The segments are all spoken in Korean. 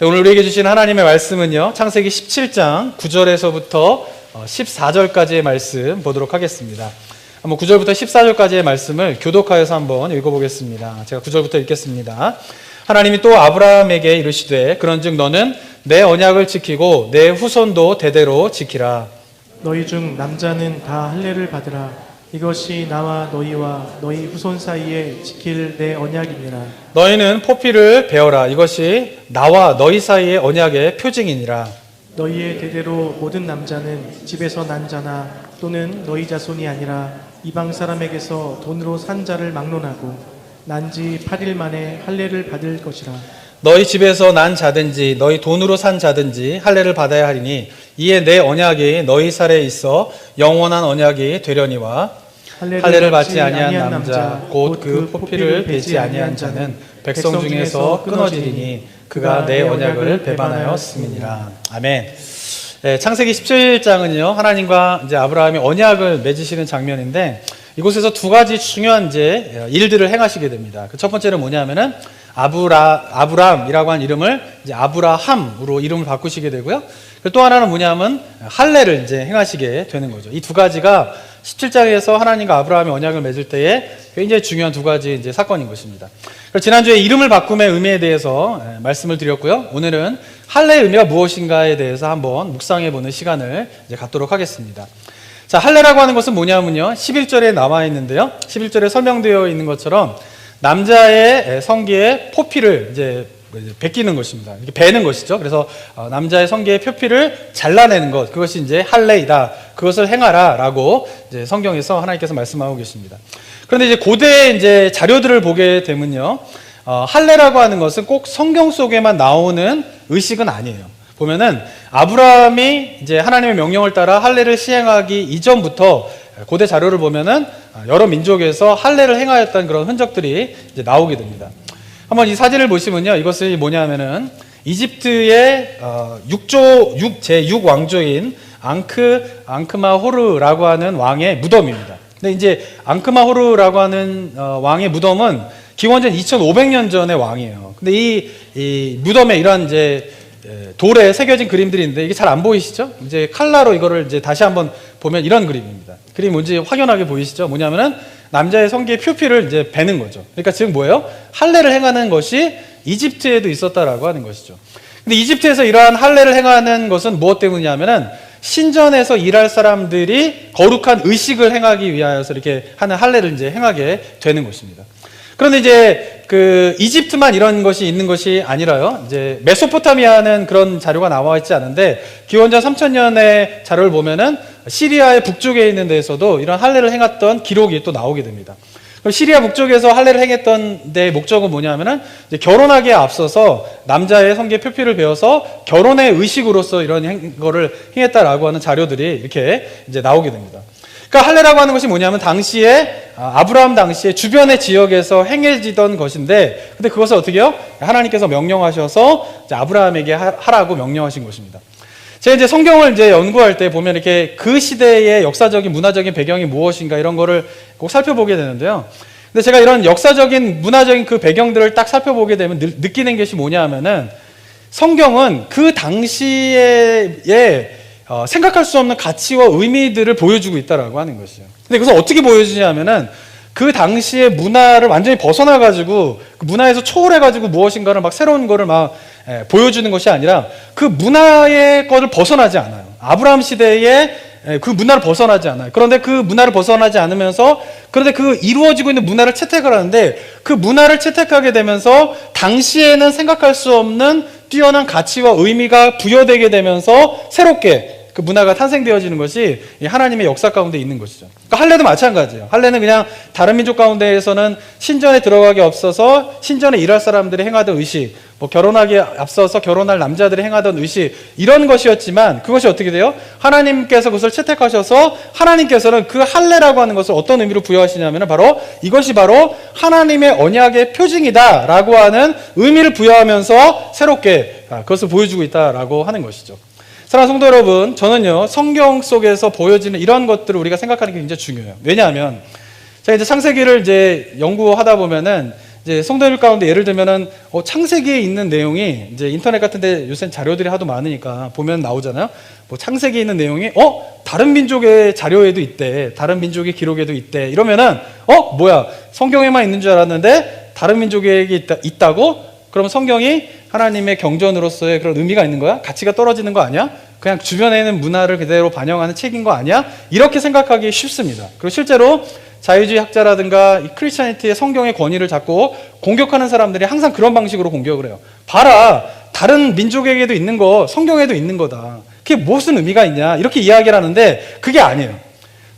오늘 우리에게 주신 하나님의 말씀은요, 창세기 17장 9절에서부터 14절까지의 말씀 보도록 하겠습니다. 한번 9절부터 14절까지의 말씀을 교독하여서 한번 읽어보겠습니다. 제가 9절부터 읽겠습니다. 하나님이 또 아브라함에게 이르시되 그런즉 너는 내 언약을 지키고 내 후손도 대대로 지키라. 너희 중 남자는 다 할례를 받으라. 이것이 나와 너희와 너희 후손 사이에 지킬 내 언약이니라. 너희는 포피를 베어라. 이것이 나와 너희 사이의 언약의 표징이니라. 너희의 대대로 모든 남자는 집에서 난 자나 또는 너희 자손이 아니라 이방 사람에게서 돈으로 산 자를 막론하고 난 지 8일 만에 할례를 받을 것이라. 너희 집에서 난 자든지 너희 돈으로 산 자든지 할례를 받아야 하리니 이에 내 언약이 너희 살에 있어 영원한 언약이 되려니와 할례를 받지 아니한 남자 곧 그 포피를 베지 아니한 자는 백성 중에서 끊어지리니 그가 내 언약을 배반하였음이니라. 아멘. 네, 창세기 17장은요 하나님과 이제 아브라함이 언약을 맺으시는 장면인데 이곳에서 두 가지 중요한 이제 일들을 행하시게 됩니다. 그 첫 번째는 뭐냐면은 아브람이라고 한 이름을 이제 아브라함으로 이름을 바꾸시게 되고요. 또 하나는 뭐냐면 할례를 이제 행하시게 되는 거죠. 이 두 가지가 17장에서 하나님과 아브라함이 언약을 맺을 때에 굉장히 중요한 두 가지 이제 사건인 것입니다. 지난주에 이름을 바꿈의 의미에 대해서 말씀을 드렸고요. 오늘은 할례의 의미가 무엇인가에 대해서 한번 묵상해 보는 시간을 이제 갖도록 하겠습니다. 자, 할례라고 하는 것은 뭐냐면요. 11절에 나와 있는데요. 11절에 설명되어 있는 것처럼 남자의 성기에 포피를 이제 베끼는 것입니다. 이렇게 베는 것이죠. 그래서 남자의 성기의 표피를 잘라내는 것, 그것이 이제 할례이다. 그것을 행하라라고 이제 성경에서 하나님께서 말씀하고 계십니다. 그런데 이제 고대의 이제 자료들을 보게 되면요, 할례라고 하는 것은 꼭 성경 속에만 나오는 의식은 아니에요. 보면은 아브라함이 이제 하나님의 명령을 따라 할례를 시행하기 이전부터 고대 자료를 보면은 여러 민족에서 할례를 행하였던 그런 흔적들이 이제 나오게 됩니다. 한번 이 사진을 보시면요, 이것이 뭐냐면은 이집트의 제6 왕조인 앙크마호르라고 하는 왕의 무덤입니다. 근데 이제 앙크마호르라고 하는 왕의 무덤은 기원전 2500년 전의 왕이에요. 근데 이 무덤에 이런 이제 돌에 새겨진 그림들이 있는데 이게 잘 안 보이시죠? 이제 칼라로 이거를 이제 다시 한번 보면 이런 그림입니다. 그림이 뭔지 확연하게 보이시죠? 뭐냐면은 남자의 성기의 표피를 이제 베는 거죠. 그러니까 지금 뭐예요? 할례를 행하는 것이 이집트에도 있었다라고 하는 것이죠. 근데 이집트에서 이러한 할례를 행하는 것은 무엇 때문이냐면은 신전에서 일할 사람들이 거룩한 의식을 행하기 위하여서 이렇게 하는 할례를 이제 행하게 되는 것입니다. 그런데 이제 그 이집트만 이런 것이 있는 것이 아니라요. 이제 메소포타미아는 그런 자료가 나와 있지 않은데 기원전 3000년의 자료를 보면은 시리아의 북쪽에 있는 데에서도 이런 할례를 행했던 기록이 또 나오게 됩니다. 그럼 시리아 북쪽에서 할례를 행했던 데의 목적은 뭐냐면은 이제 결혼하기에 앞서서 남자의 성기의 표피를 베어서 결혼의 의식으로서 이런 거를 행했다라고 하는 자료들이 이렇게 이제 나오게 됩니다. 그러니까 할례라고 하는 것이 뭐냐면 당시에 아브라함 당시에 주변의 지역에서 행해지던 것인데, 근데 그것을 어떻게 해요? 하나님께서 명령하셔서 이제 아브라함에게 하라고 명령하신 것입니다. 제가 이제 성경을 이제 연구할 때 보면 이렇게 그 시대의 역사적인 문화적인 배경이 무엇인가 이런 거를 꼭 살펴보게 되는데요. 근데 제가 이런 역사적인 문화적인 그 배경들을 딱 살펴보게 되면 느끼는 것이 뭐냐 하면은 성경은 그 당시에 생각할 수 없는 가치와 의미들을 보여주고 있다라고 하는 것이죠. 근데 그것을 어떻게 보여주냐면은 그 당시의 문화를 완전히 벗어나가지고 그 문화에서 초월해가지고 무엇인가를 막 새로운 거를 막 보여주는 것이 아니라 그 문화의 거를 벗어나지 않아요. 아브라함 시대에 그 문화를 벗어나지 않아요. 그런데 그 문화를 벗어나지 않으면서 그런데 그 이루어지고 있는 문화를 채택을 하는데 그 문화를 채택하게 되면서 당시에는 생각할 수 없는 뛰어난 가치와 의미가 부여되게 되면서 새롭게 그 문화가 탄생되어지는 것이 하나님의 역사 가운데 있는 것이죠. 그러니까 할례도 마찬가지예요. 할례는 그냥 다른 민족 가운데에서는 신전에 들어가기 앞서서 신전에 일할 사람들이 행하던 의식, 뭐 결혼하기에 앞서서 결혼할 남자들이 행하던 의식, 이런 것이었지만 그것이 어떻게 돼요? 하나님께서 그것을 채택하셔서 하나님께서는 그 할례라고 하는 것을 어떤 의미로 부여하시냐면 바로 이것이 바로 하나님의 언약의 표징이다라고 하는 의미를 부여하면서 새롭게 그것을 보여주고 있다라고 하는 것이죠. 사랑하는 성도 여러분, 저는요 성경 속에서 보여지는 이런 것들을 우리가 생각하는 게 굉장히 중요해요. 왜냐하면 제가 이제 창세기를 이제 연구하다 보면은 이제 성도들 가운데 예를 들면은 창세기에 있는 내용이 이제 인터넷 같은데 요새 자료들이 하도 많으니까 보면 나오잖아요. 뭐 창세기에 있는 내용이 다른 민족의 자료에도 있대, 다른 민족의 기록에도 있대. 이러면은 뭐야, 성경에만 있는 줄 알았는데 다른 민족에게 있다고? 그럼 성경이 하나님의 경전으로서의 그런 의미가 있는 거야? 가치가 떨어지는 거 아니야? 그냥 주변에 있는 문화를 그대로 반영하는 책인 거 아니야? 이렇게 생각하기 쉽습니다. 그리고 실제로 자유주의 학자라든가 이 크리스찬리티의 성경의 권위를 잡고 공격하는 사람들이 항상 그런 방식으로 공격을 해요. 봐라, 다른 민족에게도 있는 거 성경에도 있는 거다. 그게 무슨 의미가 있냐, 이렇게 이야기를 하는데 그게 아니에요.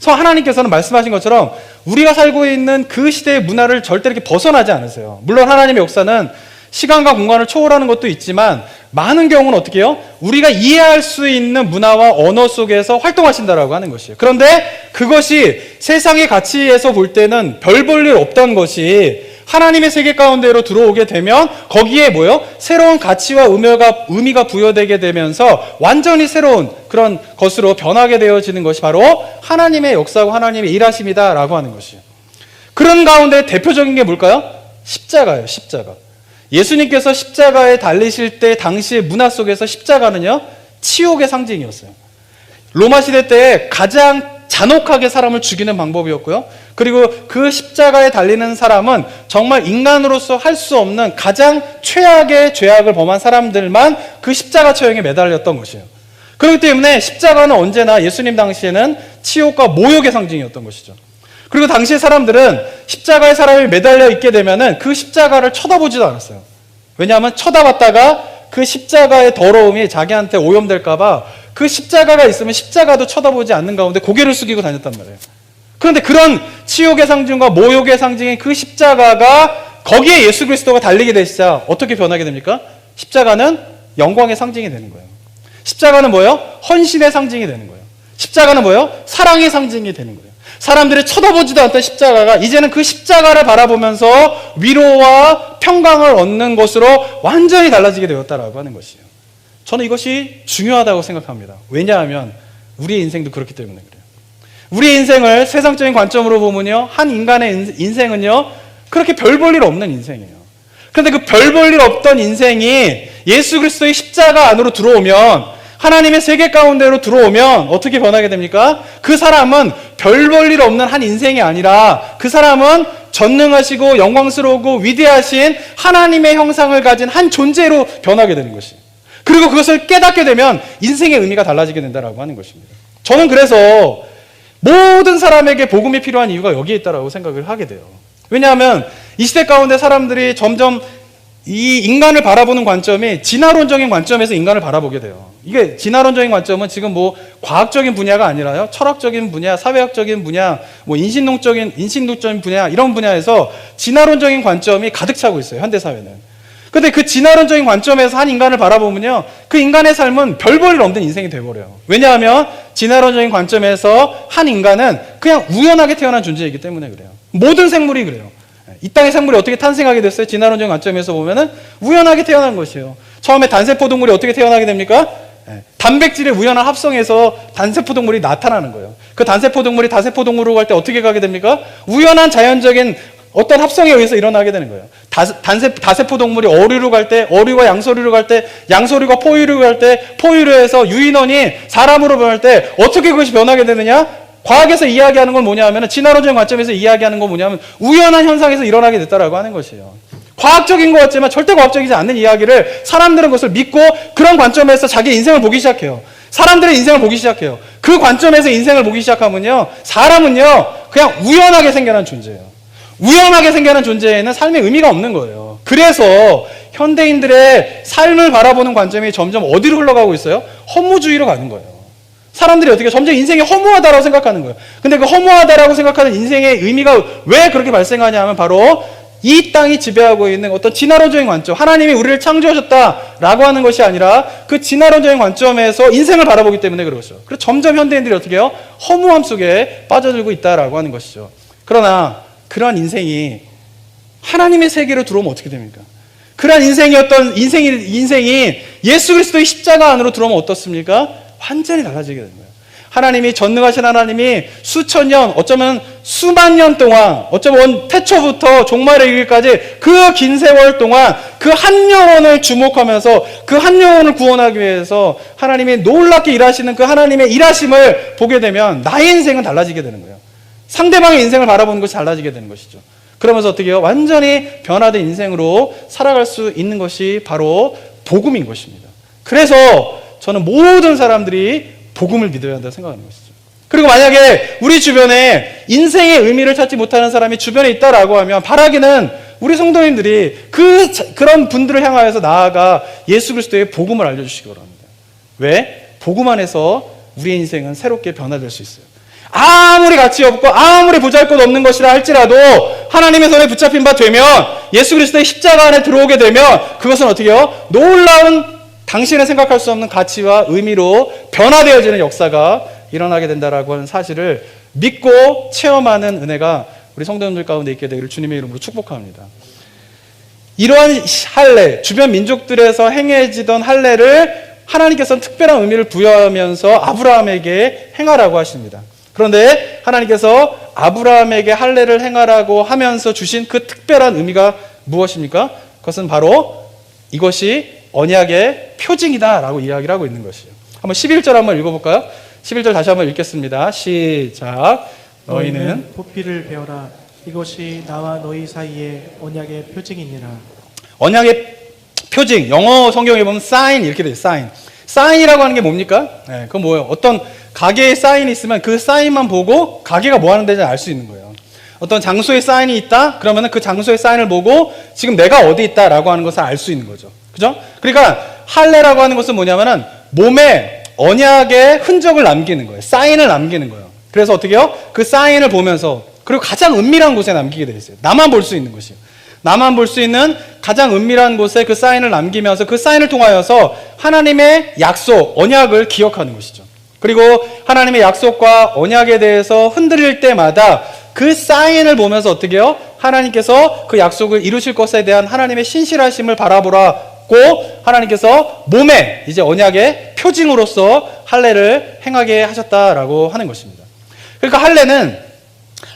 하나님께서는 말씀하신 것처럼 우리가 살고 있는 그 시대의 문화를 절대 이렇게 벗어나지 않으세요. 물론 하나님의 역사는 시간과 공간을 초월하는 것도 있지만 많은 경우는 어떻게 해요? 우리가 이해할 수 있는 문화와 언어 속에서 활동하신다라고 하는 것이에요. 그런데 그것이 세상의 가치에서 볼 때는 별 볼 일 없던 것이 하나님의 세계 가운데로 들어오게 되면 거기에 뭐요? 새로운 가치와 의미가 부여되게 되면서 완전히 새로운 그런 것으로 변하게 되어지는 것이 바로 하나님의 역사고 하나님의 일하심이다라고 하는 것이에요. 그런 가운데 대표적인 게 뭘까요? 십자가예요. 십자가. 예수님께서 십자가에 달리실 때 당시의 문화 속에서 십자가는요, 치욕의 상징이었어요. 로마 시대 때 가장 잔혹하게 사람을 죽이는 방법이었고요. 그리고 그 십자가에 달리는 사람은 정말 인간으로서 할 수 없는 가장 최악의 죄악을 범한 사람들만 그 십자가 처형에 매달렸던 것이에요. 그렇기 때문에 십자가는 언제나 예수님 당시에는 치욕과 모욕의 상징이었던 것이죠. 그리고 당시의 사람들은 십자가에 사람이 매달려 있게 되면은 그 십자가를 쳐다보지도 않았어요. 왜냐하면 쳐다봤다가 그 십자가의 더러움이 자기한테 오염될까봐 그 십자가가 있으면 십자가도 쳐다보지 않는 가운데 고개를 숙이고 다녔단 말이에요. 그런데 그런 치욕의 상징과 모욕의 상징인 그 십자가가 거기에 예수 그리스도가 달리게 되시자 어떻게 변하게 됩니까? 십자가는 영광의 상징이 되는 거예요. 십자가는 뭐예요? 헌신의 상징이 되는 거예요. 십자가는 뭐예요? 사랑의 상징이 되는 거예요. 사람들이 쳐다보지도 않던 십자가가 이제는 그 십자가를 바라보면서 위로와 평강을 얻는 것으로 완전히 달라지게 되었다라고 하는 것이에요. 저는 이것이 중요하다고 생각합니다. 왜냐하면 우리의 인생도 그렇기 때문에 그래요. 우리의 인생을 세상적인 관점으로 보면요, 한 인간의 인생은요, 그렇게 별 볼 일 없는 인생이에요. 그런데 그 별 볼 일 없던 인생이 예수 그리스도의 십자가 안으로 들어오면, 하나님의 세계 가운데로 들어오면 어떻게 변하게 됩니까? 그 사람은 별 볼 일 없는 한 인생이 아니라 그 사람은 전능하시고 영광스러우고 위대하신 하나님의 형상을 가진 한 존재로 변하게 되는 것이에요. 그리고 그것을 깨닫게 되면 인생의 의미가 달라지게 된다라고 하는 것입니다. 저는 그래서 모든 사람에게 복음이 필요한 이유가 여기에 있다라고 생각을 하게 돼요. 왜냐하면 이 시대 가운데 사람들이 점점 이 인간을 바라보는 관점이 진화론적인 관점에서 인간을 바라보게 돼요. 이게 진화론적인 관점은 지금 뭐 과학적인 분야가 아니라요, 철학적인 분야, 사회학적인 분야, 뭐 인신론적인 분야, 이런 분야에서 진화론적인 관점이 가득 차고 있어요, 현대 사회는. 근데 그 진화론적인 관점에서 한 인간을 바라보면요, 그 인간의 삶은 별 볼 일 없는 인생이 돼버려요. 왜냐하면 진화론적인 관점에서 한 인간은 그냥 우연하게 태어난 존재이기 때문에 그래요. 모든 생물이 그래요. 이 땅의 생물이 어떻게 탄생하게 됐어요? 진화론적인 관점에서 보면은 우연하게 태어난 것이에요. 처음에 단세포 동물이 어떻게 태어나게 됩니까? 단백질의 우연한 합성에서 단세포 동물이 나타나는 거예요. 그 단세포 동물이 다세포 동물로 갈 때 어떻게 가게 됩니까? 우연한 자연적인 어떤 합성에 의해서 일어나게 되는 거예요. 다세포 동물이 어류로 갈 때, 어류가 양서류로 갈 때, 양서류가 포유류로 갈 때, 포유류에서 유인원이 사람으로 변할 때 어떻게 그것이 변하게 되느냐? 과학에서 이야기하는 건 뭐냐 하면, 진화론적인 관점에서 이야기하는 건 뭐냐 하면 우연한 현상에서 일어나게 됐다라고 하는 것이에요. 과학적인 것 같지만 절대 과학적이지 않는 이야기를 사람들은 그것을 믿고 그런 관점에서 자기 인생을 보기 시작해요. 사람들의 인생을 보기 시작해요. 그 관점에서 인생을 보기 시작하면요, 사람은요 그냥 우연하게 생겨난 존재예요. 우연하게 생겨난 존재에는 삶의 의미가 없는 거예요. 그래서 현대인들의 삶을 바라보는 관점이 점점 어디로 흘러가고 있어요? 허무주의로 가는 거예요. 사람들이 어떻게 점점 인생이 허무하다라고 생각하는 거예요. 근데 그 허무하다라고 생각하는 인생의 의미가 왜 그렇게 발생하냐 하면 바로 이 땅이 지배하고 있는 어떤 진화론적인 관점, 하나님이 우리를 창조하셨다라고 하는 것이 아니라 그 진화론적인 관점에서 인생을 바라보기 때문에 그렇죠. 그래서 점점 현대인들이 어떻게 해요? 허무함 속에 빠져들고 있다라고 하는 것이죠. 그러나 그러한 인생이 하나님의 세계로 들어오면 어떻게 됩니까? 그러한 인생이 예수 그리스도의 십자가 안으로 들어오면 어떻습니까? 완전히 달라지게 되는 거예요. 하나님이 전능하신 하나님이 수천 년, 어쩌면 수만 년 동안 어쩌면 태초부터 종말에 이르기까지 그 긴 세월 동안 그 한 영혼을 주목하면서 그 한 영혼을 구원하기 위해서 하나님이 놀랍게 일하시는 그 하나님의 일하심을 보게 되면 나의 인생은 달라지게 되는 거예요. 상대방의 인생을 바라보는 것이 달라지게 되는 것이죠. 그러면서 어떻게 해요? 완전히 변화된 인생으로 살아갈 수 있는 것이 바로 복음인 것입니다. 그래서 저는 모든 사람들이 복음을 믿어야 한다고 생각하는 것이죠. 그리고 만약에 우리 주변에 인생의 의미를 찾지 못하는 사람이 주변에 있다라고 하면 바라기는 우리 성도님들이 그런 분들을 향하여서 나아가 예수 그리스도의 복음을 알려주시기 바랍니다. 왜? 복음 안에서 우리의 인생은 새롭게 변화될 수 있어요. 아무리 가치 없고 아무리 보잘것 없는 것이라 할지라도 하나님의 손에 붙잡힌 바 되면 예수 그리스도의 십자가 안에 들어오게 되면 그것은 어떻게 해요? 놀라운 당신의 생각할 수 없는 가치와 의미로 변화되어지는 역사가 일어나게 된다라고 하는 사실을 믿고 체험하는 은혜가 우리 성도님들 가운데 있게 되기를 주님의 이름으로 축복합니다. 이러한 할례, 주변 민족들에서 행해지던 할례를 하나님께서는 특별한 의미를 부여하면서 아브라함에게 행하라고 하십니다. 그런데 하나님께서 아브라함에게 할례를 행하라고 하면서 주신 그 특별한 의미가 무엇입니까? 그것은 바로 이것이 언약의 표징이다라고 이야기를 하고 있는 것이에요. 한번 11절 한번 읽어볼까요? 11절 다시 한번 읽겠습니다. 시작. 너희는 보피를 베어라. 이것이 나와 너희 사이의 언약의 표징이니라. 언약의 표징, 영어 성경에 보면 sign 이렇게 돼요. sign. sign이라고 하는 게 뭡니까? 네, 그건 뭐예요? 어떤 가게에 사인이 있으면 그 사인만 보고 가게가 뭐 하는 데인지 알 수 있는 거예요. 어떤 장소에 사인이 있다? 그러면 그 장소의 사인을 보고 지금 내가 어디 있다라고 하는 것을 알 수 있는 거죠. 그죠? 그러니까 할례라고 하는 것은 뭐냐면은 몸에 언약의 흔적을 남기는 거예요. 사인을 남기는 거예요. 그래서 어떻게 해요? 그 사인을 보면서 그리고 가장 은밀한 곳에 남기게 되어 있어요. 나만 볼 수 있는 것이요. 나만 볼 수 있는 가장 은밀한 곳에 그 사인을 남기면서 그 사인을 통하여서 하나님의 약속, 언약을 기억하는 것이죠. 그리고 하나님의 약속과 언약에 대해서 흔들릴 때마다 그 사인을 보면서 어떻게 해요? 하나님께서 그 약속을 이루실 것에 대한 하나님의 신실하심을 바라보라고 하나님께서 몸에 이제 언약의 표징으로서 할례를 행하게 하셨다라고 하는 것입니다. 그러니까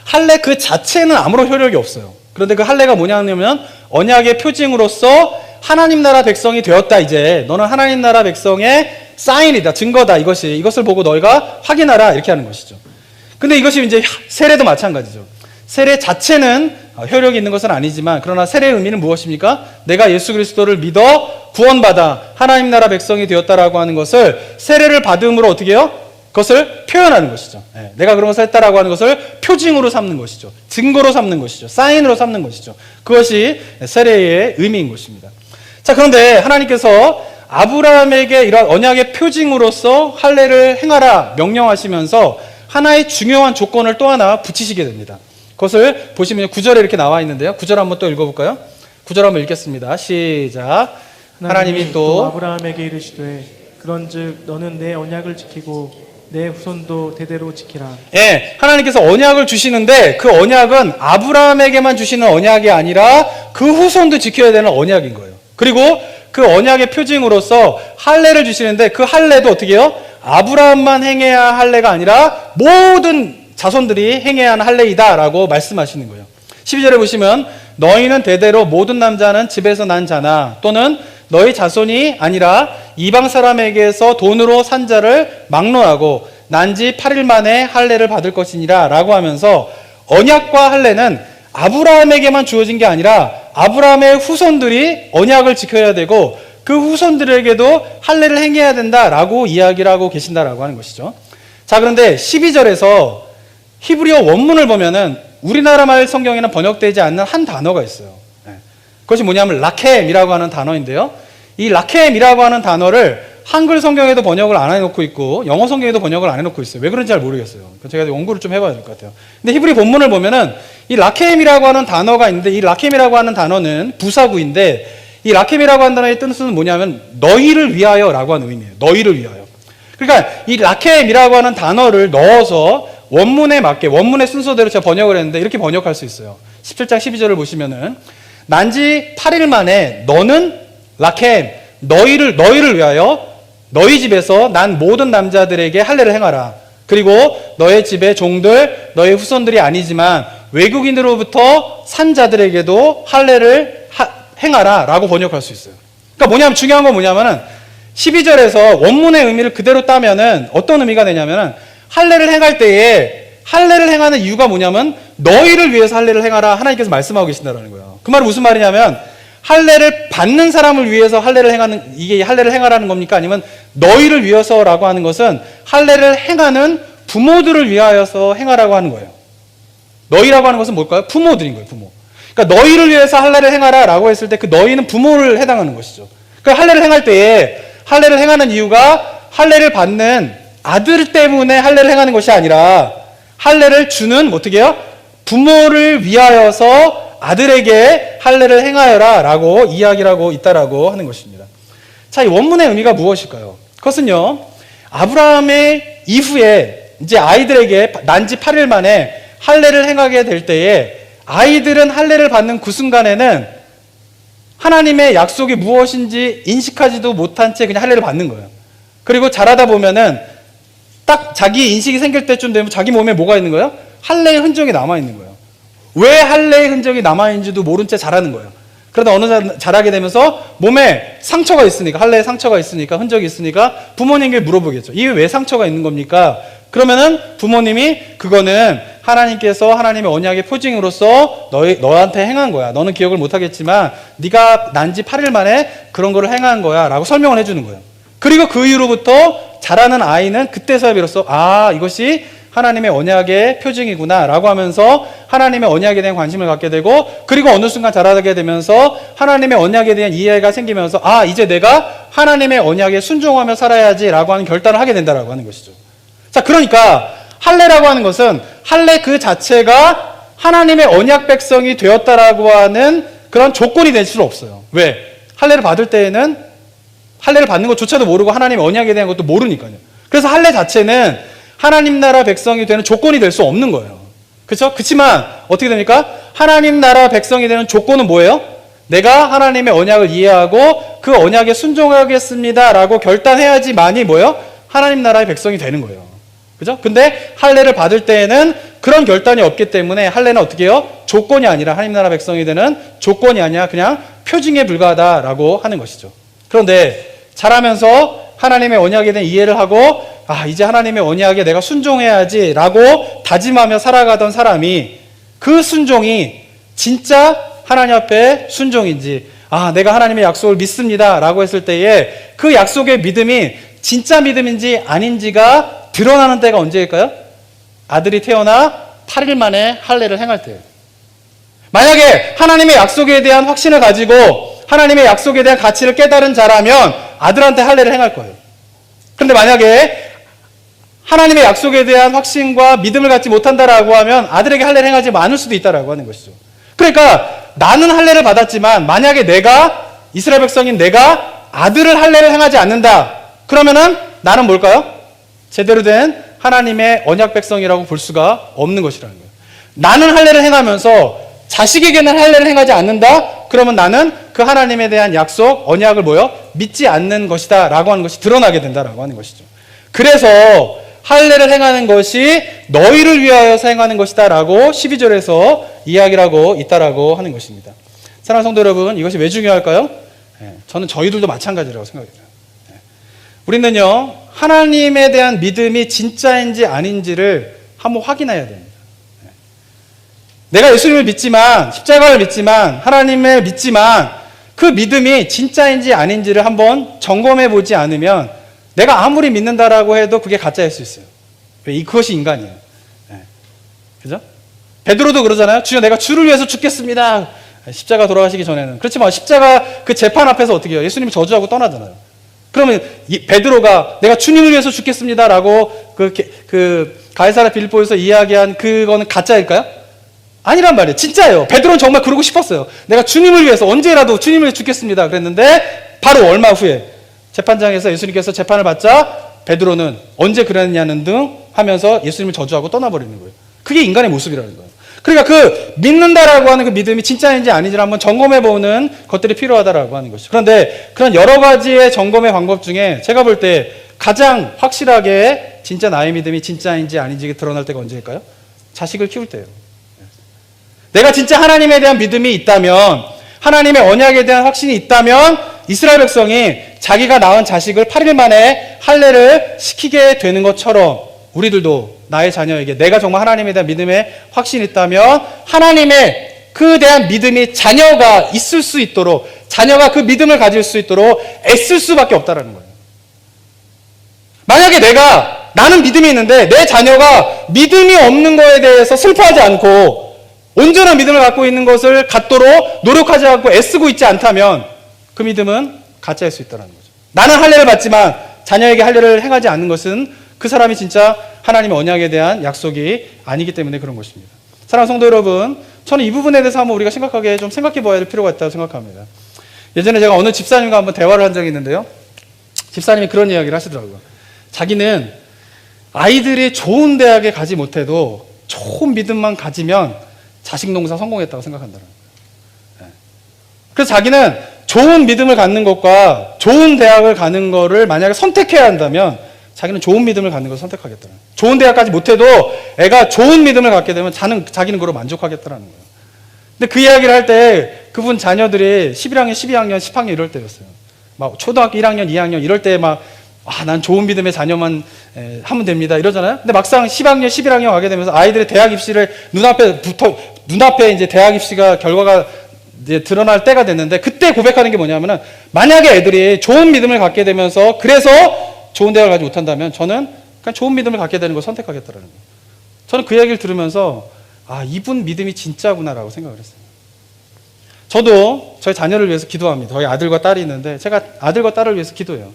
할례 그 자체는 아무런 효력이 없어요. 그런데 그 할례가 뭐냐면 언약의 표징으로서 하나님 나라 백성이 되었다. 이제 너는 하나님 나라 백성의 사인이다, 증거다. 이것을 보고 너희가 확인하라 이렇게 하는 것이죠. 근데 이것이 이제 세례도 마찬가지죠. 세례 자체는 효력이 있는 것은 아니지만 그러나 세례의 의미는 무엇입니까? 내가 예수 그리스도를 믿어 구원받아 하나님 나라 백성이 되었다라고 하는 것을 세례를 받음으로 어떻게 해요? 그것을 표현하는 것이죠. 내가 그런 것을 했다라고 하는 것을 표징으로 삼는 것이죠. 증거로 삼는 것이죠. 사인으로 삼는 것이죠. 그것이 세례의 의미인 것입니다. 자, 그런데 하나님께서 아브라함에게 이러한 언약의 표징으로서 할례를 행하라 명령하시면서 하나의 중요한 조건을 또 하나 붙이시게 됩니다. 그것을 보시면 9절에 이렇게 나와 있는데요. 9절 한번 또 읽어볼까요? 9절 한번 읽겠습니다. 시작. 하나님이 또 아브라함에게 이르시되 그런즉 너는 내 언약을 지키고 내 후손도 대대로 지키라. 예, 하나님께서 언약을 주시는데 그 언약은 아브라함에게만 주시는 언약이 아니라 그 후손도 지켜야 되는 언약인 거예요. 그리고 그 언약의 표징으로서 할례를 주시는데 그 할례도 어떻게 해요? 아브라함만 행해야 할 할례가 아니라 모든 자손들이 행해야 하는 할례이다라고 말씀하시는 거예요. 12절에 보시면 너희는 대대로 모든 남자는 집에서 난 자나 또는 너희 자손이 아니라 이방 사람에게서 돈으로 산 자를 막론하고 난지 8일 만에 할례를 받을 것이니라 라고 하면서 언약과 할례는 아브라함에게만 주어진 게 아니라 아브라함의 후손들이 언약을 지켜야 되고 그 후손들에게도 할례를 행해야 된다라고 이야기를 하고 계신다라고 하는 것이죠. 자, 그런데 12절에서 히브리어 원문을 보면은 우리나라 말 성경에는 번역되지 않는 한 단어가 있어요. 그것이 뭐냐면 라켐이라고 하는 단어인데요. 이 라켐이라고 하는 단어를 한글 성경에도 번역을 안 해놓고 있고 영어 성경에도 번역을 안 해놓고 있어요. 왜 그런지 잘 모르겠어요. 제가 연구를 좀 해봐야 될 것 같아요. 근데 히브리 본문을 보면은 이 라켐이라고 하는 단어가 있는데 이 라켐이라고 하는 단어는 부사구인데 이 라켐이라고 하는 단어의 뜻은 뭐냐면 너희를 위하여라고 하는 의미예요. 너희를 위하여. 그러니까 이 라켐이라고 하는 단어를 넣어서 원문에 맞게 원문의 순서대로 제가 번역을 했는데 이렇게 번역할 수 있어요. 17장 12절을 보시면은 난지 8일 만에 너는 라켐 너희를 위하여 너희 집에서 난 모든 남자들에게 할례를 행하라. 그리고 너의 집의 종들, 너의 후손들이 아니지만 외국인으로부터 산 자들에게도 할례를 행하라 라고 번역할 수 있어요. 그러니까 뭐냐면 중요한 건 뭐냐면은 12절에서 원문의 의미를 그대로 따면은 어떤 의미가 되냐면은 할례를 행할 때에 할례를 행하는 이유가 뭐냐면 너희를 위해서 할례를 행하라 하나님께서 말씀하고 계신다라는 거예요. 그 말은 무슨 말이냐면 할례를 받는 사람을 위해서 할례를 행하는, 이게 할례를 행하라는 겁니까? 아니면 너희를 위해서라고 하는 것은 할례를 행하는 부모들을 위하여서 행하라고 하는 거예요. 너희라고 하는 것은 뭘까요? 부모들인 거예요, 부모. 그러니까 너희를 위해서 할례를 행하라라고 했을 때 그 너희는 부모를 해당하는 것이죠. 그러니까 할례를 행할 때에 할례를 행하는 이유가 할례를 받는 아들 때문에 할례를 행하는 것이 아니라 할례를 주는 어떻게 해요? 부모를 위하여서 아들에게 할례를 행하여라 라고 이야기를 하고 있다라고 하는 것입니다. 자, 이 원문의 의미가 무엇일까요? 그것은요, 아브라함의 이후에 이제 아이들에게 난지 8일 만에 할례를 행하게 될 때에 아이들은 할례를 받는 그 순간에는 하나님의 약속이 무엇인지 인식하지도 못한 채 그냥 할례를 받는 거예요. 그리고 자라다 보면은 딱 자기 인식이 생길 때쯤 되면 자기 몸에 뭐가 있는 거예요? 할례의 흔적이 남아있는 거예요. 왜 할례의 흔적이 남아있는지도 모른 채 자라는 거예요. 그러다 어느 날 자라게 되면서 몸에 상처가 있으니까, 할례의 상처가 있으니까, 흔적이 있으니까 부모님께 물어보겠죠. 이게 왜 상처가 있는 겁니까? 그러면은 부모님이 그거는 하나님께서 하나님의 언약의 표징으로서 너한테 행한 거야. 너는 기억을 못하겠지만 네가 난지 8일 만에 그런 거를 행한 거야 라고 설명을 해주는 거예요. 그리고 그 이후로부터 자라는 아이는 그때서야 비로소 이것이 하나님의 언약의 표징이구나 라고 하면서 하나님의 언약에 대한 관심을 갖게 되고, 그리고 어느 순간 자라게 되면서 하나님의 언약에 대한 이해가 생기면서 이제 내가 하나님의 언약에 순종하며 살아야지 라고 하는 결단을 하게 된다라고 하는 것이죠. 자, 그러니까 할례라고 하는 것은 할례 그 자체가 하나님의 언약 백성이 되었다라고 하는 그런 조건이 될 수는 없어요. 왜? 할례를 받을 때에는 할례를 받는 것조차도 모르고 하나님의 언약에 대한 것도 모르니까요. 그래서 할례 자체는 하나님 나라 백성이 되는 조건이 될 수 없는 거예요. 그렇죠? 그렇지만 어떻게 됩니까? 하나님 나라 백성이 되는 조건은 뭐예요? 내가 하나님의 언약을 이해하고 그 언약에 순종하겠습니다라고 결단해야지만이 뭐예요? 하나님 나라의 백성이 되는 거예요. 그죠? 근데 할례를 받을 때에는 그런 결단이 없기 때문에 할례는 어떻게 해요? 조건이 아니라 하나님 나라 백성이 되는 조건이 아니라 그냥 표징에 불과하다라고 하는 것이죠. 그런데 자라면서 하나님의 언약에 대한 이해를 하고 이제 하나님의 언약에 내가 순종해야지 라고 다짐하며 살아가던 사람이 그 순종이 진짜 하나님 앞에 순종인지 내가 하나님의 약속을 믿습니다 라고 했을 때에 그 약속의 믿음이 진짜 믿음인지 아닌지가 드러나는 때가 언제일까요? 아들이 태어나 8일 만에 할례를 행할 때예요. 만약에 하나님의 약속에 대한 확신을 가지고 하나님의 약속에 대한 가치를 깨달은 자라면 아들한테 할례를 행할 거예요. 그런데 만약에 하나님의 약속에 대한 확신과 믿음을 갖지 못한다라고 하면 아들에게 할례를 행하지 않을 수도 있다라고 하는 것이죠. 그러니까 나는 할례를 받았지만 만약에 이스라엘 백성인 내가 아들을 할례를 행하지 않는다. 그러면은 나는 뭘까요? 제대로 된 하나님의 언약 백성이라고 볼 수가 없는 것이라는 거예요. 나는 할례를 행하면서 자식에게는 할례를 행하지 않는다? 그러면 나는 그 하나님에 대한 약속, 언약을 믿지 않는 것이다 라고 하는 것이 드러나게 된다라고 하는 것이죠. 그래서 할례를 행하는 것이 너희를 위하여서 행하는 것이다 라고 12절에서 이야기를 하고 있다라고 하는 것입니다. 사랑하는 성도 여러분, 이것이 왜 중요할까요? 저는 저희들도 마찬가지라고 생각해요. 우리는요, 하나님에 대한 믿음이 진짜인지 아닌지를 한번 확인해야 됩니다. 내가 예수님을 믿지만, 십자가를 믿지만, 하나님을 믿지만 그 믿음이 진짜인지 아닌지를 한번 점검해 보지 않으면 내가 아무리 믿는다라고 해도 그게 가짜일 수 있어요. 그것이 인간이에요. 그죠? 베드로도 그러잖아요. 주여, 내가 주를 위해서 죽겠습니다. 십자가 돌아가시기 전에는. 그렇지만 십자가 그 재판 앞에서 어떻게 해요? 예수님이 저주하고 떠나잖아요. 그러면 베드로가 내가 주님을 위해서 죽겠습니다라고 그 가이사랴 빌립보에서 이야기한 그거는 가짜일까요? 아니란 말이에요. 진짜예요. 베드로는 정말 그러고 싶었어요. 내가 주님을 위해서 언제라도 주님을 위해 죽겠습니다. 그랬는데 바로 얼마 후에 재판장에서 예수님께서 재판을 받자 베드로는 언제 그랬냐는 등 하면서 예수님을 저주하고 떠나버리는 거예요. 그게 인간의 모습이라는 거예요. 그러니까 그 믿는다라고 하는 그 믿음이 진짜인지 아닌지를 한번 점검해보는 것들이 필요하다라고 하는 것이죠. 그런데 그런 여러 가지의 점검의 방법 중에 제가 볼 때 가장 확실하게 진짜 나의 믿음이 진짜인지 아닌지 드러날 때가 언제일까요? 자식을 키울 때예요. 내가 진짜 하나님에 대한 믿음이 있다면, 하나님의 언약에 대한 확신이 있다면 이스라엘 백성이 자기가 낳은 자식을 8일 만에 할례를 시키게 되는 것처럼 우리들도 나의 자녀에게 내가 정말 하나님에 대한 믿음에 확신이 있다면 하나님의 그에 대한 믿음이 자녀가 있을 수 있도록, 자녀가 그 믿음을 가질 수 있도록 애쓸 수밖에 없다라는 거예요. 만약에 나는 믿음이 있는데 내 자녀가 믿음이 없는 거에 대해서 슬퍼하지 않고 온전한 믿음을 갖고 있는 것을 갖도록 노력하지 않고 애쓰고 있지 않다면 그 믿음은 가짜일 수 있다는 거죠. 나는 할례를 받지만 자녀에게 할례를 행하지 않는 것은 그 사람이 진짜 하나님의 언약에 대한 약속이 아니기 때문에 그런 것입니다. 사랑하는 성도 여러분, 저는 이 부분에 대해서 한번 우리가 심각하게 좀 생각해 봐야 할 필요가 있다고 생각합니다. 예전에 제가 어느 집사님과 한번 대화를 한 적이 있는데요. 집사님이 그런 이야기를 하시더라고요. 자기는 아이들이 좋은 대학에 가지 못해도 좋은 믿음만 가지면 자식 농사 성공했다고 생각한다는 거예요. 그래서 자기는 좋은 믿음을 갖는 것과 좋은 대학을 가는 거를 만약에 선택해야 한다면 자기는 좋은 믿음을 갖는 것을 선택하겠다는 거예요. 좋은 대학까지 못해도 애가 좋은 믿음을 갖게 되면 자기는 그로 만족하겠다는 거예요. 근데 그 이야기를 할 때 그분 자녀들이 11학년, 12학년, 10학년 이럴 때였어요. 막 초등학교 1학년, 2학년 이럴 때 막 난 좋은 믿음의 자녀만 하면 됩니다 이러잖아요. 근데 막상 10학년, 11학년 가게 되면서 아이들의 대학 입시를 눈앞에 이제 대학 입시가 결과가 이제 드러날 때가 됐는데 그때 고백하는 게 뭐냐면은 만약에 애들이 좋은 믿음을 갖게 되면서 그래서 좋은 대학을 가지 못한다면 저는 그냥 좋은 믿음을 갖게 되는 걸 선택하겠다는 거예요. 저는 그 얘기를 들으면서 이분 믿음이 진짜구나라고 생각을 했어요. 저도 저희 자녀를 위해서 기도합니다. 저희 아들과 딸이 있는데 제가 아들과 딸을 위해서 기도해요.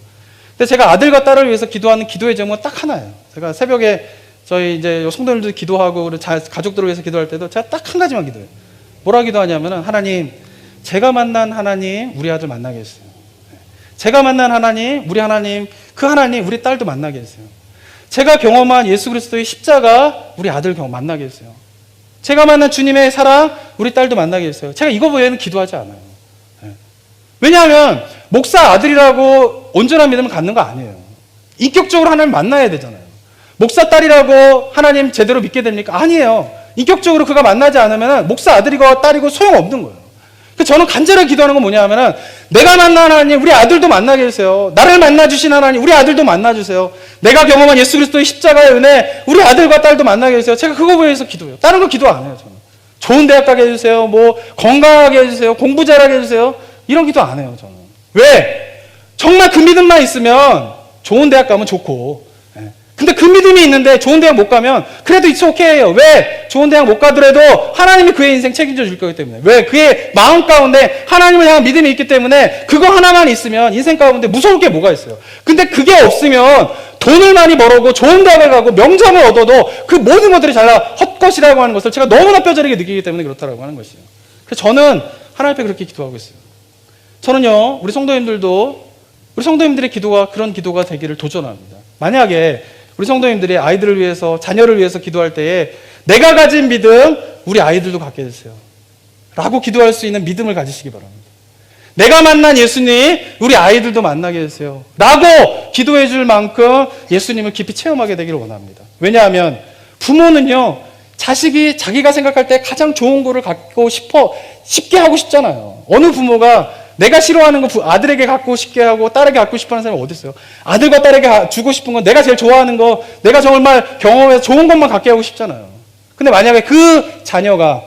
근데 제가 아들과 딸을 위해서 기도하는 기도의 제목은 딱 하나예요. 제가 새벽에 저희 이제 성도님들 기도하고 가족들을 위해서 기도할 때도 제가 딱 한 가지만 기도해요. 뭐라 기도하냐면은 하나님, 제가 만난 하나님 우리 아들 만나게 해주세요. 제가 만난 하나님, 우리 하나님, 그 하나님 우리 딸도 만나게 해주세요. 제가 경험한 예수 그리스도의 십자가 우리 아들 만나게 해주세요. 제가 만난 주님의 사랑 우리 딸도 만나게 해주세요. 제가 이거 외에는 기도하지 않아요. 왜냐하면 목사 아들이라고 온전한 믿음을 갖는 거 아니에요. 인격적으로 하나님 만나야 되잖아요. 목사 딸이라고 하나님 제대로 믿게 됩니까? 아니에요. 인격적으로 그가 만나지 않으면 목사 아들이고 딸이고 소용없는 거예요. 그래서 저는 간절하게 기도하는 건 뭐냐면은 내가 만난 하나님 우리 아들도 만나게 해주세요. 나를 만나주신 하나님 우리 아들도 만나주세요. 내가 경험한 예수 그리스도의 십자가의 은혜 우리 아들과 딸도 만나게 해주세요. 제가 그거 위해서 기도해요. 다른 거 기도 안 해요. 저는 좋은 대학 가게 해주세요. 뭐 건강하게 해주세요. 공부 잘하게 해주세요. 이런 기도 안 해요. 저는. 왜? 정말 그 믿음만 있으면 좋은 대학 가면 좋고 근데 그 믿음이 있는데 좋은 대학 못 가면 그래도 it's okay예요. 왜? 좋은 대학 못 가더라도 하나님이 그의 인생 책임져 줄 거기 때문에. 왜? 그의 마음 가운데 하나님을 향한 믿음이 있기 때문에 그거 하나만 있으면 인생 가운데 무서울 게 뭐가 있어요. 근데 그게 없으면 돈을 많이 벌어고 좋은 대학을 가고 명성을 얻어도 그 모든 것들이 다 헛것이라고 하는 것을 제가 너무나 뼈저리게 느끼기 때문에 그렇다고 하는 것이에요. 그래서 저는 하나님 앞에 그렇게 기도하고 있어요. 저는요, 우리 성도님들의 기도가 그런 기도가 되기를 도전합니다. 만약에 우리 성도님들이 아이들을 위해서, 자녀를 위해서 기도할 때에 내가 가진 믿음, 우리 아이들도 갖게 해주세요. 라고 기도할 수 있는 믿음을 가지시기 바랍니다. 내가 만난 예수님, 우리 아이들도 만나게 해주세요. 라고 기도해 줄 만큼 예수님을 깊이 체험하게 되기를 원합니다. 왜냐하면 부모는요, 자식이 자기가 생각할 때 가장 좋은 거를 갖고 쉽게 하고 싶잖아요. 어느 부모가 내가 싫어하는 거 아들에게 갖고 싶게 하고 딸에게 갖고 싶어 하는 사람이 어디 있어요? 아들과 딸에게 주고 싶은 건 내가 제일 좋아하는 거, 내가 정말 경험해서 좋은 것만 갖게 하고 싶잖아요. 근데 만약에 그 자녀가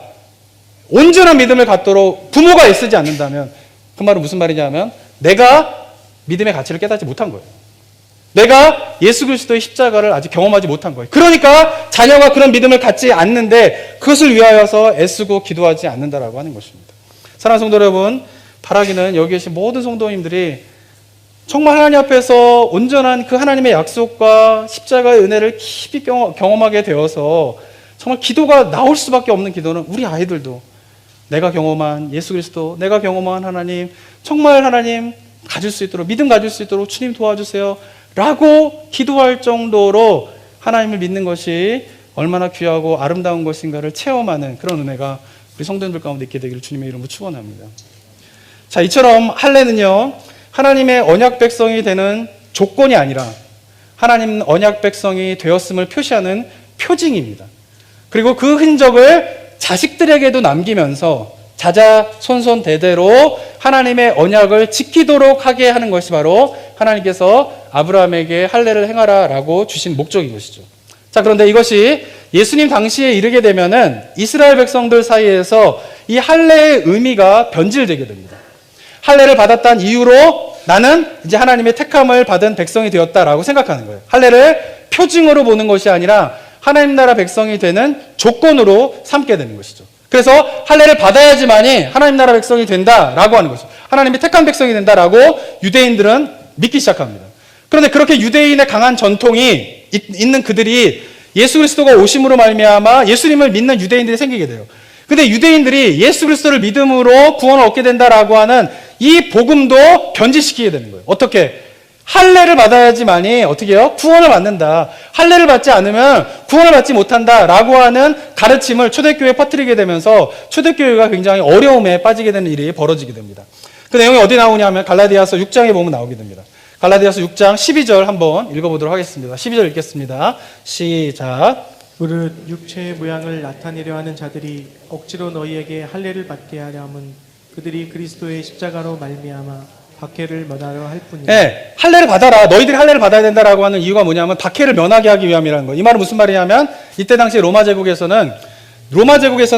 온전한 믿음을 갖도록 부모가 애쓰지 않는다면 그 말은 무슨 말이냐면 내가 믿음의 가치를 깨닫지 못한 거예요. 내가 예수 그리스도의 십자가를 아직 경험하지 못한 거예요. 그러니까 자녀가 그런 믿음을 갖지 않는데 그것을 위하여서 애쓰고 기도하지 않는다라고 하는 것입니다. 사랑하는 성도 여러분, 바라기는 여기 계신 모든 성도님들이 정말 하나님 앞에서 온전한 그 하나님의 약속과 십자가의 은혜를 깊이 경험하게 되어서 정말 기도가 나올 수밖에 없는 기도는 우리 아이들도 내가 경험한 예수 그리스도, 내가 경험한 하나님, 정말 하나님 가질 수 있도록, 믿음 가질 수 있도록 주님 도와주세요 라고 기도할 정도로 하나님을 믿는 것이 얼마나 귀하고 아름다운 것인가를 체험하는 그런 은혜가 우리 성도님들 가운데 있게 되기를 주님의 이름으로 축원합니다. 자, 이처럼 할례는요, 하나님의 언약 백성이 되는 조건이 아니라 하나님 언약 백성이 되었음을 표시하는 표징입니다. 그리고 그 흔적을 자식들에게도 남기면서 자자손손 대대로 하나님의 언약을 지키도록 하게 하는 것이 바로 하나님께서 아브라함에게 할례를 행하라 라고 주신 목적인 것이죠. 자, 그런데 이것이 예수님 당시에 이르게 되면은 이스라엘 백성들 사이에서 이 할례의 의미가 변질되게 됩니다. 할례를 받았다는 이유로 나는 이제 하나님의 택함을 받은 백성이 되었다라고 생각하는 거예요. 할례를 표징으로 보는 것이 아니라 하나님 나라 백성이 되는 조건으로 삼게 되는 것이죠. 그래서 할례를 받아야지만이 하나님 나라 백성이 된다라고 하는 것이죠. 하나님의 택한 백성이 된다라고 유대인들은 믿기 시작합니다. 그런데 그렇게 유대인의 강한 전통이 있는 그들이 예수 그리스도가 오심으로 말미암아 예수님을 믿는 유대인들이 생기게 돼요. 근데 유대인들이 예수 그리스도를 믿음으로 구원을 얻게 된다라고 하는 이 복음도 변질시키게 되는 거예요. 어떻게? 할례를 받아야지만이 어떻게 해요? 구원을 받는다. 할례를 받지 않으면 구원을 받지 못한다라고 하는 가르침을 초대교회에 퍼뜨리게 되면서 초대교회가 굉장히 어려움에 빠지게 되는 일이 벌어지게 됩니다. 그 내용이 어디 나오냐면 갈라디아서 6장에 보면 나오게 됩니다. 갈라디아서 6장 12절 한번 읽어보도록 하겠습니다. 12절 읽겠습니다. 시작. 무릇 육체의 모양을 나타내려 하는 자들이 억지로 너희에게 할례를 받게 하려 함은 그들이 그리스도의 십자가로 말미암아 박해를 면하려 할 뿐이다. 네, 할례를 받아라. 너희들이 할례를 받아야 된다라고 하는 이유가 뭐냐면 박해를 면하게 하기 위함이라는 거예요. 이 말은 무슨 말이냐면 이때 당시 로마 제국에서는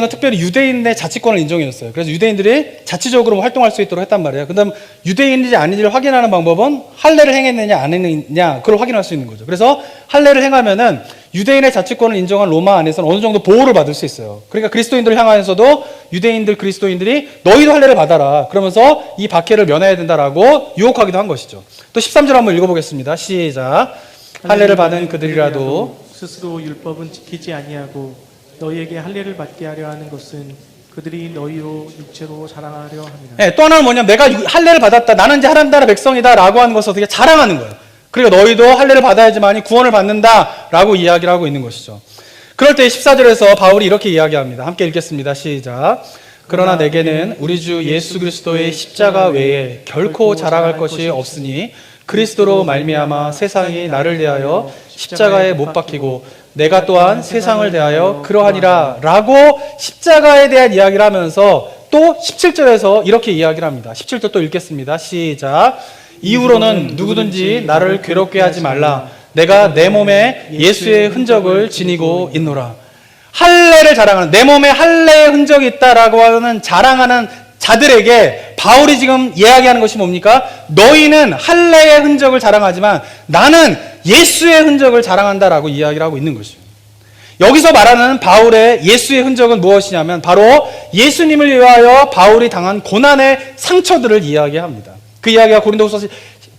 특별히 유대인의 자치권을 인정했어요. 그래서 유대인들이 자치적으로 활동할 수 있도록 했단 말이에요. 그다음 유대인인지 아닌지를 확인하는 방법은 할례를 행했느냐 안 했느냐 그걸 확인할 수 있는 거죠. 그래서 할례를 행하면은 유대인의 자치권을 인정한 로마 안에서는 어느 정도 보호를 받을 수 있어요. 그러니까 그리스도인들을 향하여서도 유대인들 그리스도인들이 너희도 할례를 받아라. 그러면서 이 박해를 면해야 된다라고 유혹하기도 한 것이죠. 또 13절 한번 읽어보겠습니다. 시작. 할례를 받은 그들이라도 스스로 율법은 지키지 아니하고 너희에게 할례를 받게 하려 하는 것은 그들이 너희로 육체로 자랑하려 함이라. 네, 또 하나는 뭐냐면 내가 할례를 받았다. 나는 이제 하나님 나라 백성이다라고 하는 것을 어떻게 자랑하는 거예요. 그리고 너희도 할례를 받아야지만이 구원을 받는다라고 이야기를 하고 있는 것이죠. 그럴 때 14절에서 바울이 이렇게 이야기합니다. 함께 읽겠습니다. 시작. 그러나 내게는 우리 주 예수 그리스도의 십자가 외에 결코 자랑할 것이 없으니 그리스도로 말미암아 세상이 나를 대하여 십자가에 못 박히고 내가 또한 세상을 대하여 그러하니라 라고 십자가에 대한 이야기를 하면서 또 17절에서 이렇게 이야기를 합니다. 17절 또 읽겠습니다. 시작. 이후로는 누구든지 나를 괴롭게 하지 말라. 내가 내 몸에 예수의 흔적을 지니고 있노라. 할례를 자랑하는, 내 몸에 할례의 흔적이 있다라고 하는 자랑하는 자들에게 바울이 지금 이야기하는 것이 뭡니까? 너희는 할례의 흔적을 자랑하지만 나는 예수의 흔적을 자랑한다라고 이야기를 하고 있는 것이죠. 여기서 말하는 바울의 예수의 흔적은 무엇이냐면 바로 예수님을 위하여 바울이 당한 고난의 상처들을 이야기합니다. 그 이야기가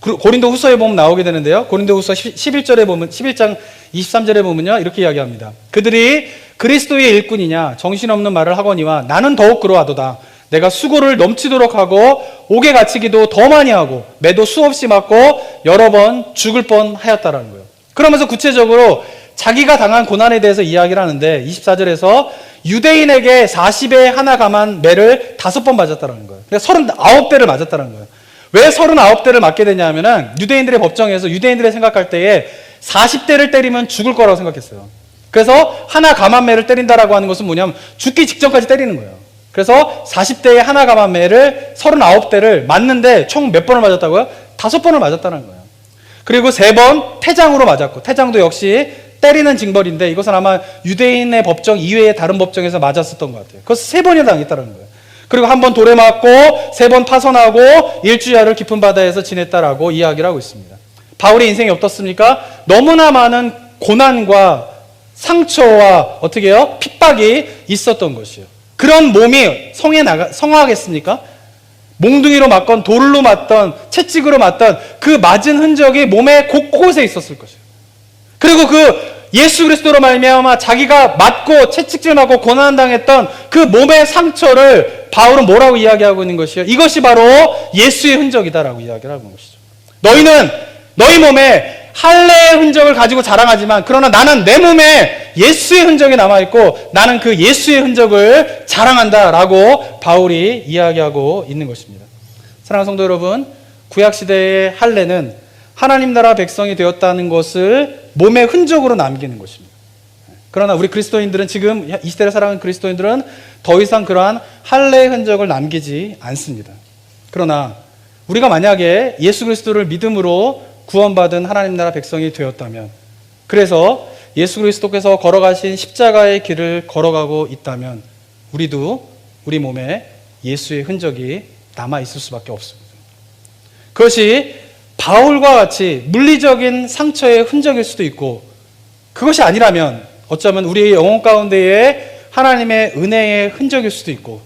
고린도후서에 보면 나오게 되는데요. 고린도후서 11절에 보면 11장 23절에 보면요. 이렇게 이야기합니다. 그들이 그리스도의 일꾼이냐 정신없는 말을 하거니와 나는 더욱 그러하도다. 내가 수고를 넘치도록 하고 옥에 갇히기도 더 많이 하고 매도 수없이 맞고 여러 번 죽을 뻔하였다라는 거예요. 그러면서 구체적으로 자기가 당한 고난에 대해서 이야기를 하는데 24절에서 유대인에게 40에 하나 감한 매를 5번 맞았다라는 거예요. 그러니까 39대를 맞았다는 거예요. 왜 39대를 맞게 되냐면은 유대인들의 법정에서 유대인들이 생각할 때에 40대를 때리면 죽을 거라고 생각했어요. 그래서 하나 감한 매를 때린다라고 하는 것은 뭐냐면 죽기 직전까지 때리는 거예요. 그래서 40대에 하나 감한 매를 39대를 맞는데 총 몇 번을 맞았다고요? 5번을 맞았다는 거예요. 그리고 3번 태장으로 맞았고, 태장도 역시 때리는 징벌인데 이것은 아마 유대인의 법정 이외의 다른 법정에서 맞았었던 것 같아요. 그래서 3번이나 당했다는 거예요. 그리고 한 번 돌에 맞고 3번 파선하고 일주야를 깊은 바다에서 지냈다라고 이야기를 하고 있습니다. 바울의 인생이 어떻습니까? 너무나 많은 고난과 상처와 어떻게 해요? 핍박이 있었던 것이에요. 그런 몸이 성하겠습니까? 몽둥이로 맞건 돌로 맞던 채찍으로 맞던 그 맞은 흔적이 몸의 곳곳에 있었을 것이에요. 그리고 그 예수 그리스도로 말미암아 자기가 맞고 채찍질 맞고 고난당했던 그 몸의 상처를 바울은 뭐라고 이야기하고 있는 것이에요? 이것이 바로 예수의 흔적이다라고 이야기를 하고 있는 것이죠. 너희는 너희 몸에 할례의 흔적을 가지고 자랑하지만 그러나 나는 내 몸에 예수의 흔적이 남아있고 나는 그 예수의 흔적을 자랑한다라고 바울이 이야기하고 있는 것입니다. 사랑하는 성도 여러분, 구약시대의 할례는 하나님 나라 백성이 되었다는 것을 몸의 흔적으로 남기는 것입니다. 그러나 우리 그리스도인들은 지금 이 시대를 살아가는 그리스도인들은 더 이상 그러한 할례의 흔적을 남기지 않습니다. 그러나 우리가 만약에 예수 그리스도를 믿음으로 구원받은 하나님 나라 백성이 되었다면, 그래서 예수 그리스도께서 걸어가신 십자가의 길을 걸어가고 있다면 우리도 우리 몸에 예수의 흔적이 남아있을 수밖에 없습니다. 그것이 바울과 같이 물리적인 상처의 흔적일 수도 있고, 그것이 아니라면 어쩌면 우리의 영혼 가운데에 하나님의 은혜의 흔적일 수도 있고,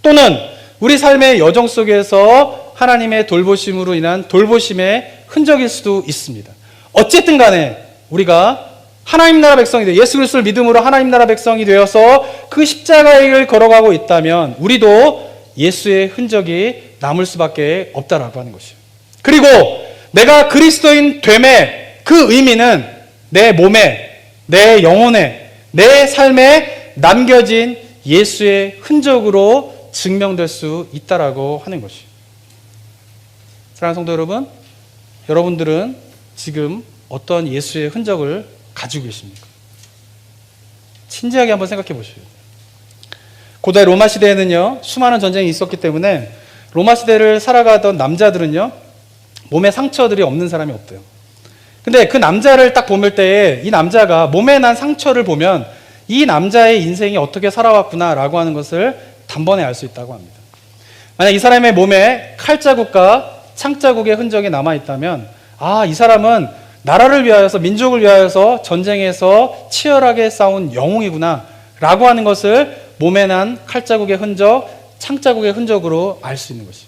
또는 우리 삶의 여정 속에서 하나님의 돌보심으로 인한 돌보심의 흔적일 수도 있습니다. 어쨌든 간에 우리가 하나님 나라 백성이 되어 예수 그리스도를 믿음으로 하나님 나라 백성이 되어서 그 십자가의 길을 걸어가고 있다면 우리도 예수의 흔적이 남을 수밖에 없다라고 하는 것이에요. 그리고 내가 그리스도인 됨의 그 의미는 내 몸에, 내 영혼에, 내 삶에 남겨진 예수의 흔적으로 증명될 수 있다라고 하는 것이에요. 사랑하는 성도 여러분, 여러분들은 지금 어떤 예수의 흔적을 가지고 계십니까? 진지하게 한번 생각해 보시죠. 고대 로마 시대에는요, 수많은 전쟁이 있었기 때문에 로마 시대를 살아가던 남자들은요, 몸에 상처들이 없는 사람이 없대요. 근데 그 남자를 딱 보물 때에 이 남자가 몸에 난 상처를 보면 이 남자의 인생이 어떻게 살아왔구나라고 하는 것을 단번에 알 수 있다고 합니다. 만약 이 사람의 몸에 칼자국과 창자국의 흔적이 남아있다면, 아, 이 사람은 나라를 위하여서, 민족을 위하여서 전쟁에서 치열하게 싸운 영웅이구나 라고 하는 것을 몸에 난 칼자국의 흔적, 창자국의 흔적으로 알 수 있는 것이에요.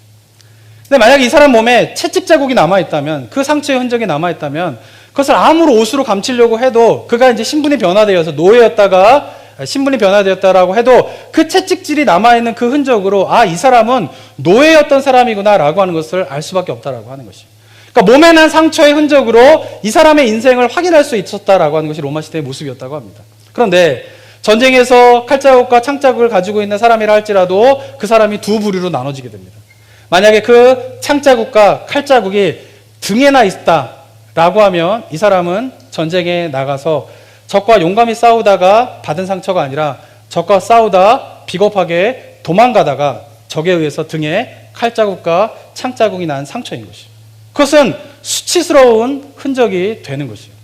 근데 만약에 이 사람 몸에 채찍 자국이 남아있다면, 그 상처의 흔적이 남아있다면 그것을 아무리 옷으로 감추려고 해도, 그가 이제 신분이 변화되어서 노예였다가 신분이 변화되었다라고 해도 그 채찍질이 남아있는 그 흔적으로, 아, 이 사람은 노예였던 사람이구나 라고 하는 것을 알 수밖에 없다라고 하는 것이에요. 그러니까 몸에 난 상처의 흔적으로 이 사람의 인생을 확인할 수 있었다라고 하는 것이 로마 시대의 모습이었다고 합니다. 그런데 전쟁에서 칼자국과 창자국을 가지고 있는 사람이라 할지라도 그 사람이 두 부류로 나눠지게 됩니다. 만약에 그 창자국과 칼자국이 등에나 있다라고 하면 이 사람은 전쟁에 나가서 적과 용감히 싸우다가 받은 상처가 아니라 적과 싸우다 비겁하게 도망가다가 적에 의해서 등에 칼자국과 창자국이 난 상처인 것이죠. 그것은 수치스러운 흔적이 되는 것이에요.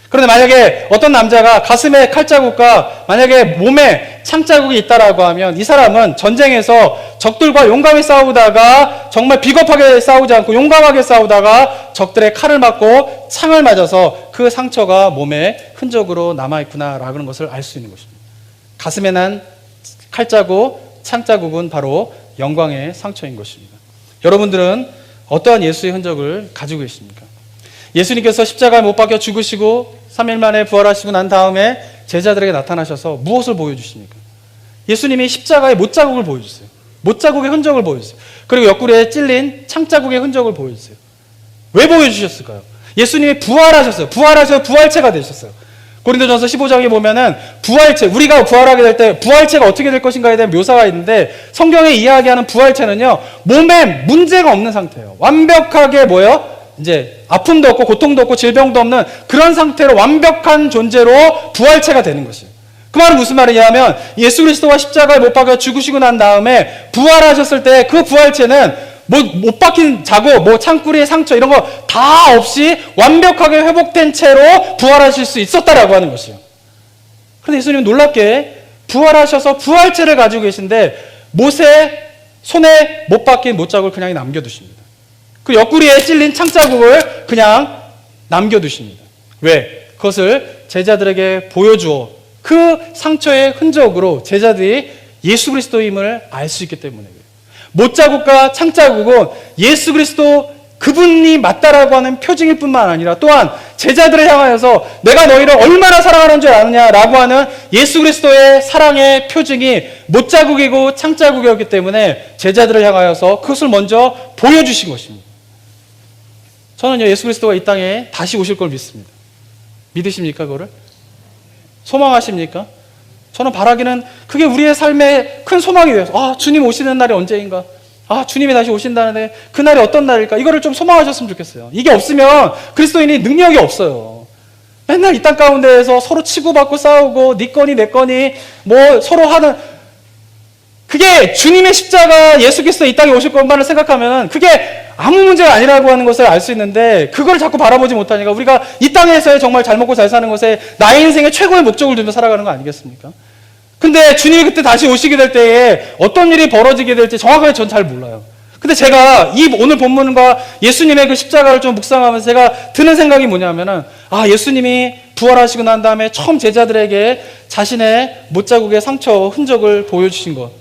그런데 만약에 어떤 남자가 가슴에 칼자국과 만약에 몸에 창자국이 있다라고 하면 이 사람은 전쟁에서 적들과 용감히 싸우다가 정말 비겁하게 싸우지 않고 용감하게 싸우다가 적들의 칼을 맞고 창을 맞아서 그 상처가 몸에 흔적으로 남아있구나라는 것을 알 수 있는 것입니다. 가슴에 난 칼자국, 창자국은 바로 영광의 상처인 것입니다. 여러분들은 어떠한 예수의 흔적을 가지고 계십니까? 예수님께서 십자가에 못 박혀 죽으시고 3일 만에 부활하시고 난 다음에 제자들에게 나타나셔서 무엇을 보여주십니까? 예수님이 십자가의 못자국을 보여주세요. 못자국의 흔적을 보여주세요. 그리고 옆구리에 찔린 창자국의 흔적을 보여주세요. 왜 보여주셨을까요? 예수님이 부활하셨어요. 부활하셔서 부활체가 되셨어요. 고린도전서 15장에 보면은 부활체, 우리가 부활하게 될 때 부활체가 어떻게 될 것인가에 대한 묘사가 있는데, 성경에 이야기하는 부활체는요, 몸에 문제가 없는 상태예요. 완벽하게 뭐예요? 이제 아픔도 없고 고통도 없고 질병도 없는 그런 상태로 완벽한 존재로 부활체가 되는 것이에요. 그 말은 무슨 말이냐면 예수 그리스도가 십자가에 못 박혀 죽으시고 난 다음에 부활하셨을 때 그 부활체는 못 박힌 자국, 창구리의 상처 이런 거 다 없이 완벽하게 회복된 채로 부활하실 수 있었다라고 하는 것이에요. 그런데 예수님은 놀랍게 부활하셔서 부활체를 가지고 계신데 못에 손에 못 박힌 못자국을 그냥 남겨두십니다. 그 옆구리에 찔린 창자국을 그냥 남겨두십니다. 왜? 그것을 제자들에게 보여주어 그 상처의 흔적으로 제자들이 예수 그리스도임을 알 수 있기 때문에 그래요. 못자국과 창자국은 예수 그리스도 그분이 맞다라고 하는 표징일 뿐만 아니라 또한 제자들을 향하여서 내가 너희를 얼마나 사랑하는 줄 아느냐라고 하는 예수 그리스도의 사랑의 표징이 못자국이고 창자국이었기 때문에 제자들을 향하여서 그것을 먼저 보여주신 것입니다. 저는요, 예수 그리스도가 이 땅에 다시 오실 걸 믿습니다. 믿으십니까, 그거를? 소망하십니까? 저는 바라기는 그게 우리의 삶의 큰 소망이 되어서, 아, 주님 오시는 날이 언제인가? 아, 주님이 다시 오신다는데 그날이 어떤 날일까? 이거를 좀 소망하셨으면 좋겠어요. 이게 없으면 그리스도인이 능력이 없어요. 맨날 이 땅 가운데에서 서로 치고받고 싸우고 네 거니 내 거니 뭐 서로 하는, 그게 주님의 십자가 예수 그리스도 이 땅에 오실 것만을 생각하면 그게 아무 문제가 아니라고 하는 것을 알 수 있는데, 그걸 자꾸 바라보지 못하니까 우리가 이 땅에서의 정말 잘 먹고 잘 사는 것에 나의 인생의 최고의 목적을 두며 살아가는 거 아니겠습니까? 근데 주님이 그때 다시 오시게 될 때에 어떤 일이 벌어지게 될지 정확하게 전 잘 몰라요. 근데 제가 이 오늘 본문과 예수님의 그 십자가를 좀 묵상하면서 제가 드는 생각이 뭐냐면은, 아, 예수님이 부활하시고 난 다음에 처음 제자들에게 자신의 못자국의 상처, 흔적을 보여주신 것,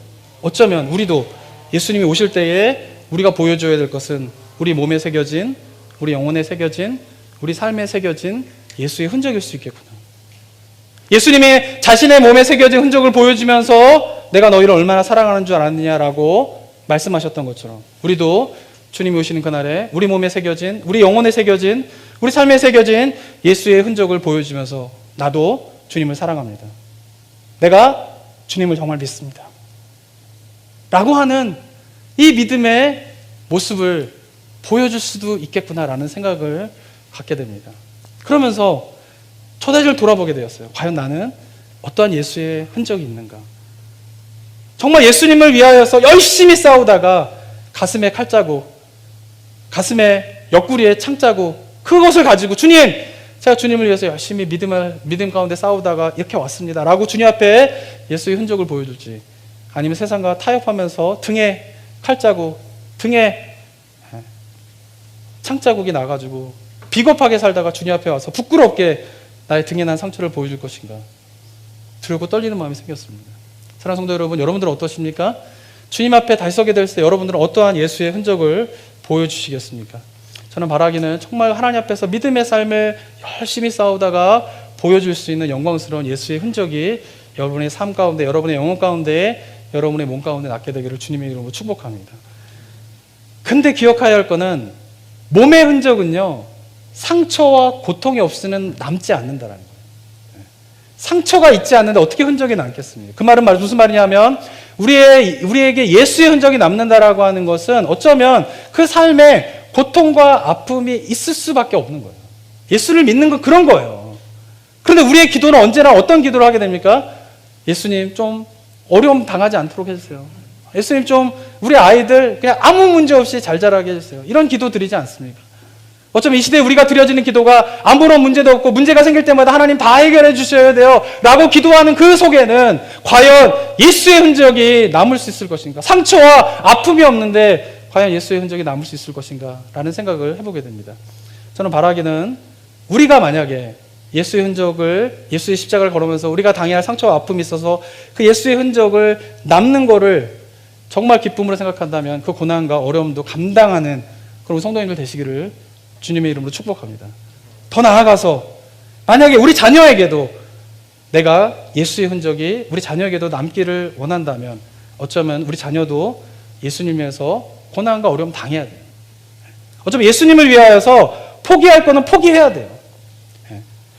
어쩌면 우리도 예수님이 오실 때에 우리가 보여줘야 될 것은 우리 몸에 새겨진, 우리 영혼에 새겨진, 우리 삶에 새겨진 예수의 흔적일 수 있겠구나. 예수님이 자신의 몸에 새겨진 흔적을 보여주면서 내가 너희를 얼마나 사랑하는 줄 알았느냐라고 말씀하셨던 것처럼, 우리도 주님이 오시는 그날에 우리 몸에 새겨진, 우리 영혼에 새겨진, 우리 삶에 새겨진 예수의 흔적을 보여주면서 나도 주님을 사랑합니다, 내가 주님을 정말 믿습니다 라고 하는 이 믿음의 모습을 보여줄 수도 있겠구나라는 생각을 갖게 됩니다. 그러면서 초대를 돌아보게 되었어요. 과연 나는 어떠한 예수의 흔적이 있는가? 정말 예수님을 위하여서 열심히 싸우다가 가슴에 칼자국, 가슴에 옆구리에 창자국, 그것을 가지고 주님, 제가 주님을 위해서 열심히 믿음 가운데 싸우다가 이렇게 왔습니다 라고 주님 앞에 예수의 흔적을 보여줄지, 아니면 세상과 타협하면서 등에 칼자국, 등에 창자국이 나가지고 비겁하게 살다가 주님 앞에 와서 부끄럽게 나의 등에 난 상처를 보여줄 것인가, 두렵고 떨리는 마음이 생겼습니다. 사랑하는 성도 여러분, 여러분들은 어떠십니까? 주님 앞에 다시 서게 될 때 여러분들은 어떠한 예수의 흔적을 보여주시겠습니까? 저는 바라기는 정말 하나님 앞에서 믿음의 삶을 열심히 싸우다가 보여줄 수 있는 영광스러운 예수의 흔적이 여러분의 삶 가운데, 여러분의 영혼 가운데, 여러분의 몸 가운데 낫게 되기를 주님의 이름으로 축복합니다. 근데 기억해야 할 거는, 몸의 흔적은요, 상처와 고통이 없으면 남지 않는다라는 거예요. 상처가 있지 않는데 어떻게 흔적이 남겠습니까? 그 말은 무슨 말이냐면, 우리에게 예수의 흔적이 남는다라고 하는 것은 어쩌면 그 삶에 고통과 아픔이 있을 수밖에 없는 거예요. 예수를 믿는 건 그런 거예요. 그런데 우리의 기도는 언제나 어떤 기도를 하게 됩니까? 예수님 좀 어려움 당하지 않도록 해주세요. 예수님 좀 우리 아이들 그냥 아무 문제 없이 잘 자라게 해주세요. 이런 기도 드리지 않습니까? 어쩌면 이 시대에 우리가 드려지는 기도가 아무런 문제도 없고 문제가 생길 때마다 하나님 다 해결해 주셔야 돼요 라고 기도하는 그 속에는 과연 예수의 흔적이 남을 수 있을 것인가? 상처와 아픔이 없는데 과연 예수의 흔적이 남을 수 있을 것인가? 라는 생각을 해보게 됩니다. 저는 바라기는 우리가 만약에 예수의 흔적을, 예수의 십자가를 걸으면서 우리가 당해야 할 상처와 아픔이 있어서 그 예수의 흔적을 남는 거를 정말 기쁨으로 생각한다면 그 고난과 어려움도 감당하는 그런 성도님들 되시기를 주님의 이름으로 축복합니다. 더 나아가서 만약에 우리 자녀에게도 내가 예수의 흔적이 우리 자녀에게도 남기를 원한다면 어쩌면 우리 자녀도 예수님에서 고난과 어려움 당해야 돼요. 어쩌면 예수님을 위하여서 포기할 거는 포기해야 돼요.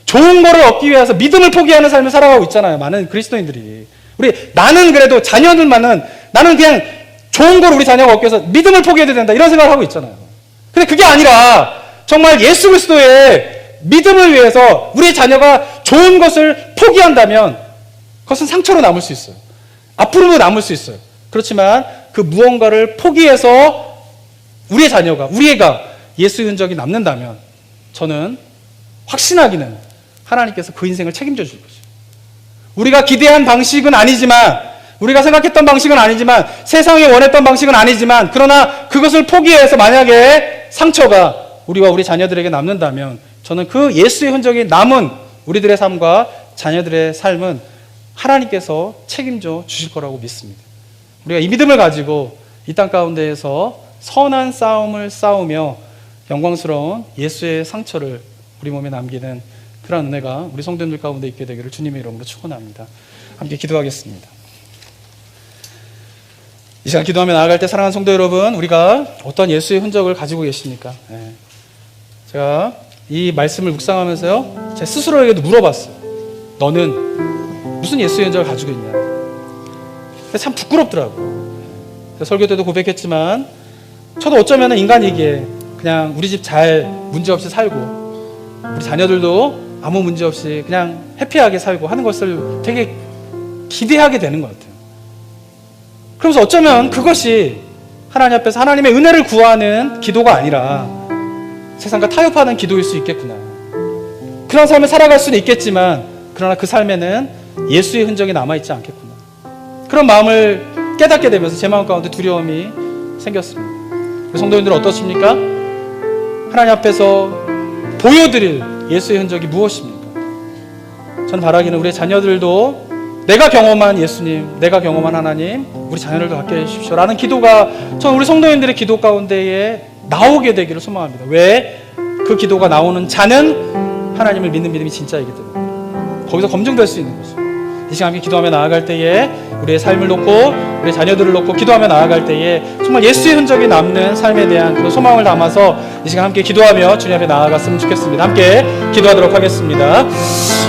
좋은 거를 얻기 위해서 믿음을 포기하는 삶을 살아가고 있잖아요. 많은 그리스도인들이. 나는 그래도 자녀들만은 나는 그냥 좋은 걸 우리 자녀가 얻기 위해서 믿음을 포기해야 된다 이런 생각을 하고 있잖아요. 근데 그게 아니라 정말 예수 그리스도의 믿음을 위해서 우리 자녀가 좋은 것을 포기한다면 그것은 상처로 남을 수 있어요. 아픔으로 남을 수 있어요. 그렇지만 그 무언가를 포기해서 우리의 자녀가, 우리 애가 예수의 흔적이 남는다면 저는 확신하기는 하나님께서 그 인생을 책임져 줄 것이에요. 우리가 기대한 방식은 아니지만, 우리가 생각했던 방식은 아니지만, 세상이 원했던 방식은 아니지만, 그러나 그것을 포기해서 만약에 상처가 우리와 우리 자녀들에게 남는다면 저는 그 예수의 흔적이 남은 우리들의 삶과 자녀들의 삶은 하나님께서 책임져 주실 거라고 믿습니다. 우리가 이 믿음을 가지고 이 땅 가운데에서 선한 싸움을 싸우며 영광스러운 예수의 상처를 우리 몸에 남기는 그런 은혜가 우리 성도님들 가운데 있게 되기를 주님의 이름으로 축원합니다. 함께 기도하겠습니다. 이 시간 기도하며 나아갈 때 사랑하는 성도 여러분, 우리가 어떤 예수의 흔적을 가지고 계십니까? 제가 이 말씀을 묵상하면서요, 제 스스로에게도 물어봤어요. 너는 무슨 예수의 흔적을 가지고 있냐? 참 부끄럽더라고요. 설교 때도 고백했지만 저도 어쩌면 인간이기에 그냥 우리 집 잘 문제없이 살고 우리 자녀들도 아무 문제 없이 그냥 해피하게 살고 하는 것을 되게 기대하게 되는 것 같아요. 그러면서 어쩌면 그것이 하나님 앞에서 하나님의 은혜를 구하는 기도가 아니라 세상과 타협하는 기도일 수 있겠구나. 그런 삶을 살아갈 수는 있겠지만 그러나 그 삶에는 예수의 흔적이 남아있지 않겠구나. 그런 마음을 깨닫게 되면서 제 마음 가운데 두려움이 생겼습니다. 우리 성도님들 어떻습니까? 하나님 앞에서 보여드릴 예수의 흔적이 무엇입니까? 저는 바라기는 우리 자녀들도 내가 경험한 예수님, 내가 경험한 하나님, 우리 자녀들도 갖게 해주십시오 라는 기도가 저는 우리 성도님들의 기도 가운데에 나오게 되기를 소망합니다. 왜? 그 기도가 나오는 자는 하나님을 믿는 믿음이 진짜이기 때문에 거기서 검증될 수 있는 거죠. 이 시간 함께 기도하며 나아갈 때에 우리의 삶을 놓고 우리 자녀들을 놓고 기도하며 나아갈 때에 정말 예수의 흔적이 남는 삶에 대한 그 소망을 담아서 이 시간 함께 기도하며 주님 앞에 나아갔으면 좋겠습니다. 함께 기도하도록 하겠습니다.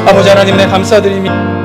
아버지 하나님, 네 감사드립니다.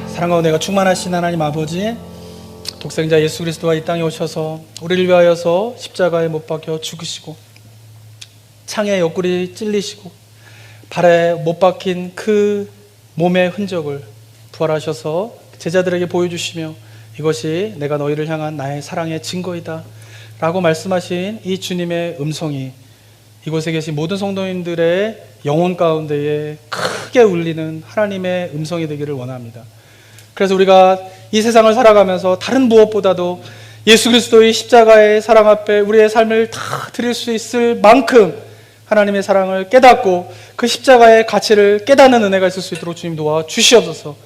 사랑과 은혜가 충만하신 하나님 아버지, 독생자 예수 그리스도가 이 땅에 오셔서 우리를 위하여서 십자가에 못 박혀 죽으시고 창에 옆구리 찔리시고 발에 못 박힌 그 몸의 흔적을 부활하셔서 제자들에게 보여주시며 이것이 내가 너희를 향한 나의 사랑의 증거이다 라고 말씀하신 이 주님의 음성이 이곳에 계신 모든 성도님들의 영혼 가운데에 크게 울리는 하나님의 음성이 되기를 원합니다. 그래서 우리가 이 세상을 살아가면서 다른 무엇보다도 예수 그리스도의 십자가의 사랑 앞에 우리의 삶을 다 드릴 수 있을 만큼 하나님의 사랑을 깨닫고 그 십자가의 가치를 깨닫는 은혜가 있을 수 있도록 주님 도와 주시옵소서.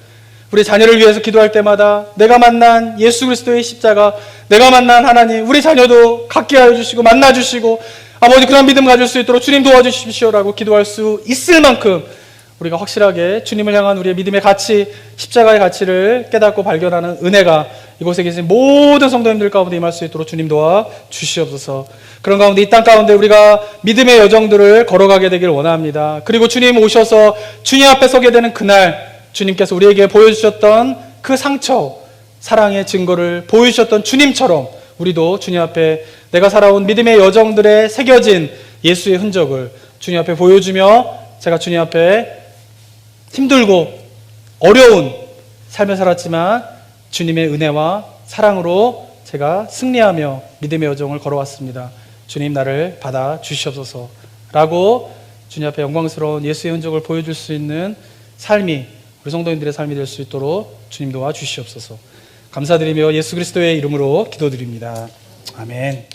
우리 자녀를 위해서 기도할 때마다 내가 만난 예수 그리스도의 십자가, 내가 만난 하나님, 우리 자녀도 갖게 하여 주시고 만나 주시고 아버지 그런 믿음 가질 수 있도록 주님 도와주십시오라고 기도할 수 있을 만큼 우리가 확실하게 주님을 향한 우리의 믿음의 가치, 십자가의 가치를 깨닫고 발견하는 은혜가 이곳에 계신 모든 성도님들 가운데 임할 수 있도록 주님 도와 주시옵소서. 그런 가운데 이 땅 가운데 우리가 믿음의 여정들을 걸어가게 되길 원합니다. 그리고 주님 오셔서 주님 앞에 서게 되는 그날 주님께서 우리에게 보여주셨던 그 상처, 사랑의 증거를 보여주셨던 주님처럼 우리도 주님 앞에 내가 살아온 믿음의 여정들에 새겨진 예수의 흔적을 주님 앞에 보여주며 제가 주님 앞에 힘들고 어려운 삶을 살았지만 주님의 은혜와 사랑으로 제가 승리하며 믿음의 여정을 걸어왔습니다. 주님 나를 받아 주시옵소서 라고 주님 앞에 영광스러운 예수의 흔적을 보여줄 수 있는 삶이 우리 성도님들의 삶이 될 수 있도록 주님 도와 주시옵소서. 감사드리며 예수 그리스도의 이름으로 기도드립니다. 아멘.